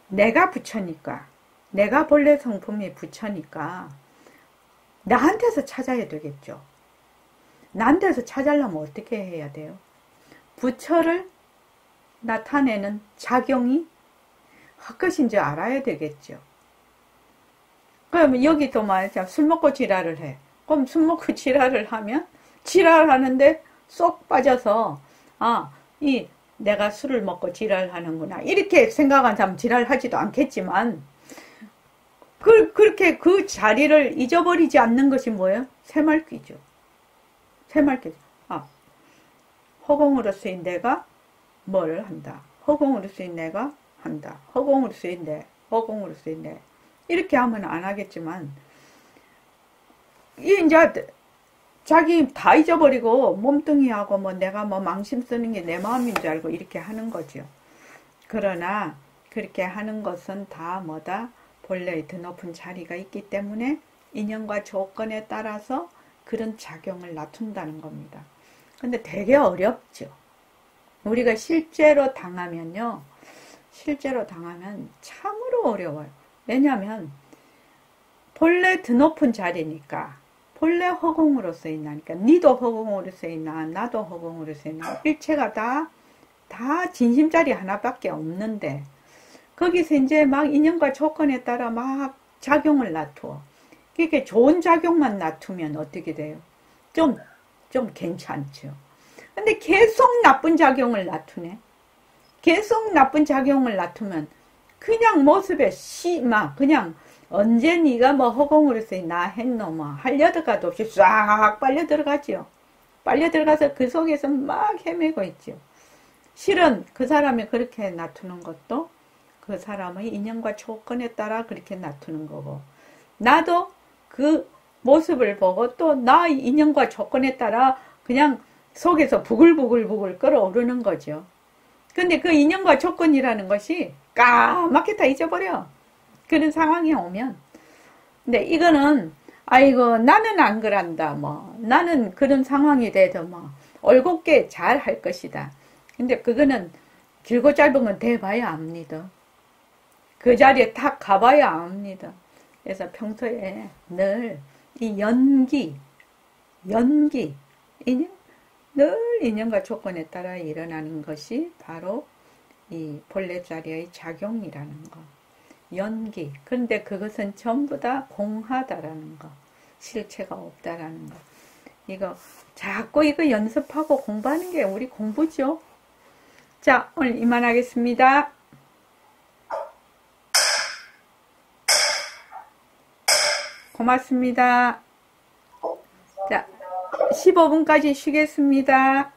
내가 부처니까, 내가 본래 성품이 부처니까 나한테서 찾아야 되겠죠. 나한테서 찾으려면 어떻게 해야 돼요? 부처를 나타내는 작용이 헛것인 줄 알아야 되겠죠. 그러면 여기도 말이죠. 술 먹고 지랄을 해. 그럼 술 먹고 지랄을 하면 지랄하는데 쏙 빠져서 내가 술을 먹고 지랄하는구나 이렇게 생각한 사람 지랄하지도 않겠지만 그렇게 그 자리를 잊어버리지 않는 것이 뭐예요? 새말귀죠. 새말귀죠. 허공으로서인 내가 뭘 한다. 허공으로서인 내가 한다. 허공으로서인 내, 허공으로서인 내. 이렇게 하면 안 하겠지만 이제 자기 다 잊어버리고 몸뚱이하고 뭐 내가 뭐 망심 쓰는 게 내 마음인 줄 알고 이렇게 하는 거죠. 그러나 그렇게 하는 것은 다 뭐다? 본래의 드높은 자리가 있기 때문에 인연과 조건에 따라서 그런 작용을 낮춘다는 겁니다. 근데 되게 어렵죠. 우리가 실제로 당하면요. 실제로 당하면 참으로 어려워요. 왜냐하면 본래 드높은 자리니까 본래 허공으로서 있나니까 니도 허공으로서 있나 나도 허공으로서 있나 일체가 다 진심자리 하나밖에 없는데 거기서 이제 막 인연과 조건에 따라 막 작용을 놔두어. 그렇게 좋은 작용만 놔두면 어떻게 돼요? 좀 괜찮죠. 근데 계속 나쁜 작용을 놔두네. 계속 나쁜 작용을 놔두면 그냥 모습에 그냥 언제 네가 뭐 허공으로서 나 했노 뭐 할려들어가도 없이 싹 빨려 들어가죠. 빨려 들어가서 그 속에서 막 헤매고 있죠. 실은 그 사람이 그렇게 놔두는 것도 그 사람의 인연과 조건에 따라 그렇게 놔두는 거고 나도 그 모습을 보고 또 나의 인연과 조건에 따라 그냥 속에서 부글부글 끓어오르는 거죠. 근데 그 인연과 조건이라는 것이 까맣게 다 잊어버려. 그런 상황이 오면. 근데 이거는 아이고 나는 안 그란다 뭐 나는 그런 상황이 돼도 뭐 올곧게 잘 할 것이다. 근데 그거는 길고 짧은 건 대봐야 압니다. 그 자리에 탁 가봐야 압니다. 그래서 평소에 늘 이 연기, 늘 인연과 조건에 따라 일어나는 것이 바로 이 본래 자리의 작용이라는 거. 연기. 그런데 그것은 전부 다 공하다라는 거. 실체가 없다라는 거. 이거 자꾸 이거 연습하고 공부하는 게 우리 공부죠. 자, 오늘 이만하겠습니다. 고맙습니다. 자, 15분까지 쉬겠습니다.